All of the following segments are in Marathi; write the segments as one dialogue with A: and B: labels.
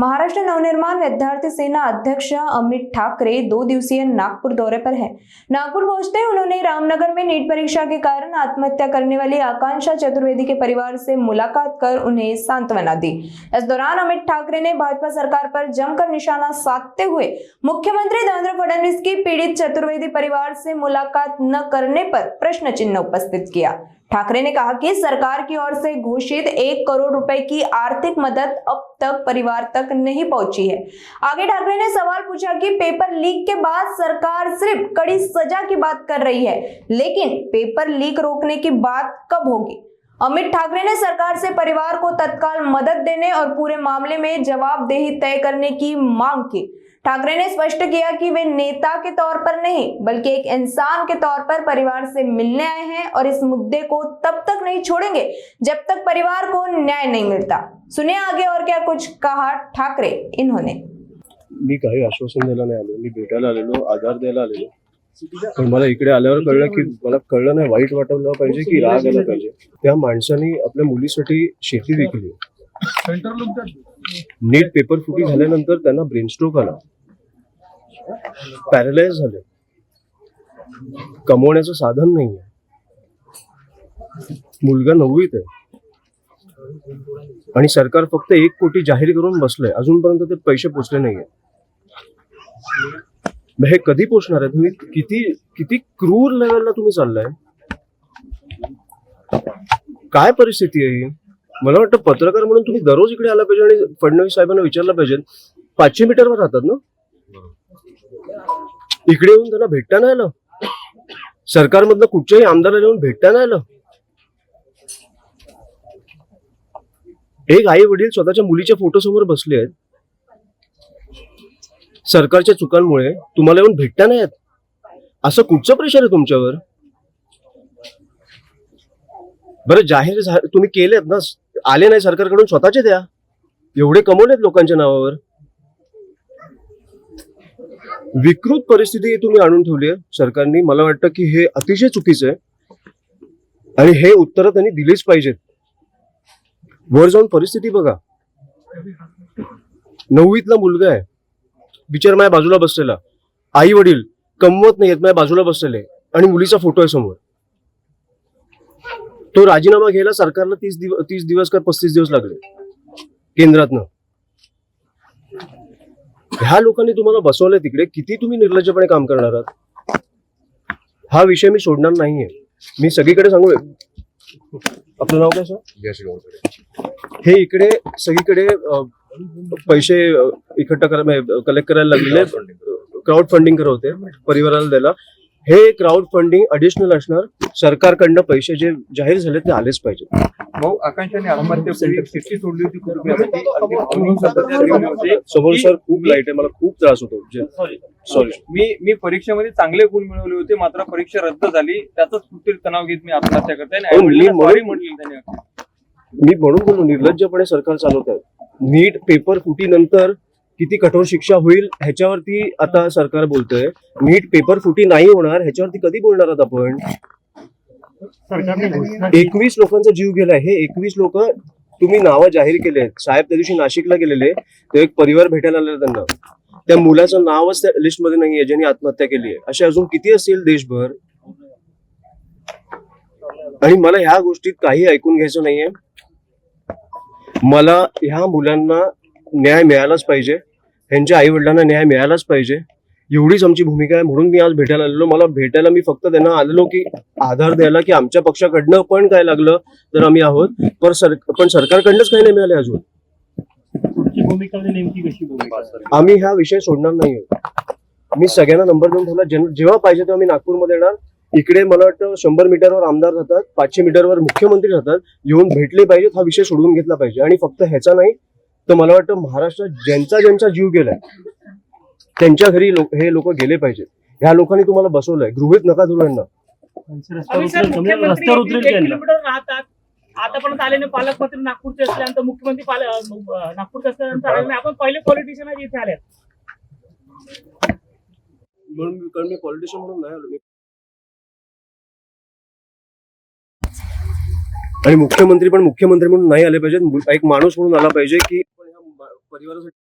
A: महाराष्ट्र नवनिर्माण विद्यार्थी सेना अध्यक्ष अमित ठाकरे 2 दिवसीय नागपुर दौरे पर है। नागपुर पहुंचते उन्होंने रामनगर में नीट परीक्षा के कारण आत्महत्या करने वाली आकांक्षा चतुर्वेदी के परिवार से मुलाकात कर उन्हें सांत्वना दी। इस दौरान अमित ठाकरे ने भाजपा सरकार पर जमकर निशाना साधते हुए मुख्यमंत्री देवेंद्र फडणवीस की पीड़ित चतुर्वेदी परिवार से मुलाकात न करने पर प्रश्न चिन्ह उपस्थित किया। ठाकरे ने कहा कि सरकार की ओर से घोषित 1 करोड़ रुपए की आर्थिक मदद अब तक परिवार तक नहीं पहुंची है। आगे ठाकरे ने सवाल पूछा कि पेपर लीक के बाद सरकार सिर्फ कड़ी सजा की बात कर रही है, लेकिन पेपर लीक रोकने की बात कब होगी। अमित ठाकरे ने सरकार से परिवार को तत्काल मदद देने और पूरे मामले में जवाबदेही तय करने की मांग की। ठाकरे ने स्पष्ट किया कि वे नेता के तौर पर नहीं बल्कि एक इंसान के तौर पर परिवार से मिलने आए हैं और इस मुद्दे को तब तक नहीं छोड़ेंगे जब तक परिवार को न्याय नहीं मिलता। सुनिए आगे और क्या कुछ कहा ठाकरे इन्होंने।
B: मी काही आश्वासन द्यायला नाही आलो, मी भेटायला आलेलो, आधार द्यायला आलेलो, पण मला इकडे आल्यावर कळलं की मला कळलं नाही वाईट वाटलं पाहिजे की राग आला पाहिजे। त्या माणसाने आपल्या मुलीसाठी शेती विकली, नीट पेपर फुटी झाल्यानंतर त्यांना ब्रेन स्ट्रोक आला, पॅरालाइज झाले, कमवण्याचं साधन नाहीये, मुलगा 9वीत आहे आणि सरकार फक्त 1 कोटी जाहीर करून बसलंय, अजूनपर्यंत ते पैसे पोचले नाहीये। हे कधी पोचणार आहे? तुम्ही किती क्रूर लेवलला तुम्ही चाललाय, काय परिस्थिती आहे ही? मला वाटतं पत्रकार म्हणून तुम्ही दररोज इकडे आला पाहिजे आणि फडणवीस साहेबांना विचारलं पाहिजे। 500 मीटरवर राहतात ना, इकडे येऊन त्यांना भेटता नाही आलं, सरकारमधलं कुठच्याही आमदाराला येऊन भेटता नाही आलं। एक आई वडील स्वतःच्या मुलीच्या फोटोसमोर बसले आहेत, सरकारच्या चुकांमुळे तुम्हाला येऊन भेटता नाही येत, असं कुठचं प्रेशर आहे तुमच्यावर? बरं जाहीर तुम्ही केलेत ना, आले नाही सरकारकडून स्वतःचे द्या, एवढे कमवलेत लोकांच्या नावावर। विकृत परिस्थिती तुम्ही आणून ठेवली आहे सरकारने, मला वाटतं की हे अतिशय चुकीचं आहे आणि हे उत्तर त्यांनी दिलीच पाहिजेत। वर जाऊन परिस्थिती बघा, 9वीतला मुलगा आहे, बिचार माझ्या बाजूला बसलेला, आई वडील कमवत नाहीयेत, माझ्या बाजूला बसलेले आणि मुलीचा फोटो आहे समोर। तो राजीनामा घ्यायला सरकारला 30 दिवस का 35 दिवस लागले केंद्रातनं। ह्या लोकांनी तुम्हाला बसवलंय तिकडे, किती तुम्ही निर्लज्जपणे काम करणार आहात? हा विषय मी सोडणार नाहीये, मी सगळीकडे सांगू। आपलं नाव काय सर? हे इकडे सगळीकडे पैसे इकट्ठा कलेक्ट करायला लागलेले, क्राऊड फंडिंग करत होते परिवाराला द्यायला। हे क्राऊड फंडिंग अडिशनल असणार, सरकारकडनं पैसे जे जाहीर झाले ते आलेच पाहिजे।
C: भाऊ आकांक्षाने आत्महत्या चिठ्ठी सोडली होती
B: समोर सर खूप लाईट आहे, मला खूप त्रास होतो, सॉरी।
C: मी परीक्षेमध्ये चांगले गुण मिळवले होते, मात्र परीक्षा रद्द झाली, त्याचाच कुठेतरी तणाव घेत मी आत्महत्या करते।
B: मी म्हणून बोललो निर्लज्जपणे सरकार चालवत आहे। नीट पेपर फुटीनंतर किती कठोर शिक्षा होईल ह्याच्यावरती आता सरकार बोलतोय, नीट पेपर फुटी नाही होणार ह्याच्यावरती कधी बोलणार आहात आपण? 21 लोकांचा जीव गेलाय, हे 21 लोक तुम्ही नावं जाहीर केले आहेत। साहेब त्या दिवशी नाशिकला गेलेले, तो एक परिवार भेटायला आलेला, त्यांना त्या मुलाचं नावच त्या लिस्टमध्ये नाहीये ज्यांनी आत्महत्या केली आहे। असे अजून किती असतील देशभर? आणि मला ह्या गोष्टीत काही ऐकून घ्यायचं नाहीये, मला ह्या मुलांना न्याय मिळालाच पाहिजे, ह्यांच्या आई वडिलांना न्याय मिळालाच पाहिजे, एवढीच आमची भूमिका आहे। म्हणून मी आज भेटायला आलेलो। मला भेटायला मी फक्त त्यांना आलेलो की आधार द्यायला की आमच्या पक्षाकडनं पण काय लागलं तर आम्ही आहोत, पण सरकारकडनंच काही नाही मिळाले अजून। आम्ही हा विषय सोडणार नाही आहोत। मी सगळ्यांना नंबर देऊन ठेवला, जेव्हा पाहिजे तेव्हा मी नागपूरमध्ये येणार। इकडे मला वाटतं 100 मीटरवर आमदार राहतात, 500 मीटरवर मुख्यमंत्री राहतात, येऊन भेटले पाहिजेत, हा विषय सोडवून घेतला पाहिजे। आणि फक्त ह्याचा नाही तर मला वाटतं महाराष्ट्रात ज्यांचा जीव गेलाय त्यांच्या घरी हे लोक गेले पाहिजेत। ह्या लोकांनी तुम्हाला बसवलंय, गृहीत नका धरू यांना।
D: आतापर्यंत आले पालकमंत्री नागपूरचे असल्यानंतर मुख्यमंत्री नागपूरचे असल्यानंतर आपण पहिले पॉलिटिशियन इथे आले
B: म्हणून, कारण मी पॉलिटिशियन म्हणून नाही आलो आणि मुख्यमंत्री पण मुख्यमंत्री म्हणून नाही आले पाहिजेत, एक माणूस म्हणून आला पाहिजे की परिवारासाठी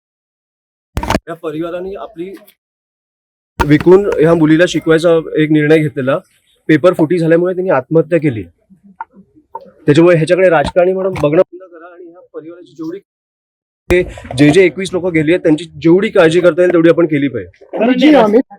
B: या परिवाराने आपली विकून ह्या मुलीला शिकवायचा एक निर्णय घेतलेला. पेपर फुटी झाल्यामुळे त्यांनी आत्महत्या केली. त्याच्यामुळे ह्याच्याकडे राजकारणी म्हणून बघणं बंद करा आणि ह्या परिवाराची जेवढी जे 21 लोक गेली आहेत त्यांची जेवढी काळजी करता येईल तेवढी आपण केली पाहिजे.
E: आणि जी अमित